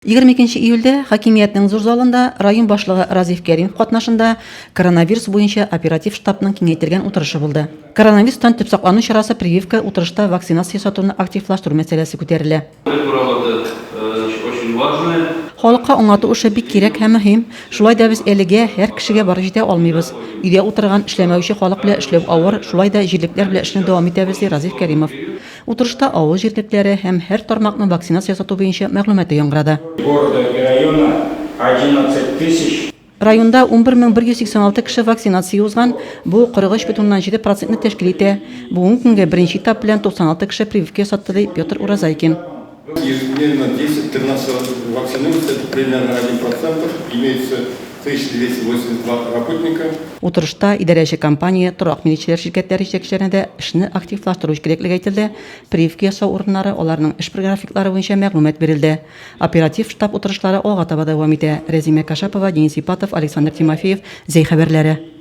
22 июльдә хакимиятнең зур залында район башлыгы Разиф Кәримов катнашында коронавирус буенча оператив штабның киңәйтелгән утырышы булды. Коронавирустан төп саклану чарасы прививка утырышта вакцинация сатуны активлаштыру мәсьәләсе күтәрелә. Халыкка аңлату эше бик кирәк һәм мөһим. Шулай да без әлегә һәр кешегә барып җитә алмыйбыз. Өйдә утырган эшләмәүче халык белән эшләү авыр, шулай да җирлекләр белән эшне дәвам итәбез, ди Разиф Кәримов. Утырышта авыл җирлекләре һәм һәр тармакның вакцинация сату буенча мәгълүматы яңгырады. Районда 11186 кеше вакцинация узган, бу 43,7% тәшкил итә. Бүгенге көнгә беренче этап белән 96 кеше прививка сатты, ди Петр Уразайкин. Ежедневно 10-13 вакцинируется, это примерно 1%, имеется 1282 работника. Утырышта идарәче компания, торак милицияләр ширкәтләре җитәкчеләренә эшне активлаштыру кирәклеге әйтелде. Прививка ясау урыннары, аларның эш графиклары буенча мәгълүмат бирелде. Оператив штаб утырышлары алга таба дәвам итә. Резима Кашапова, Денис Ипатов, Александр Тимофеев, Зәй хәбәрләре.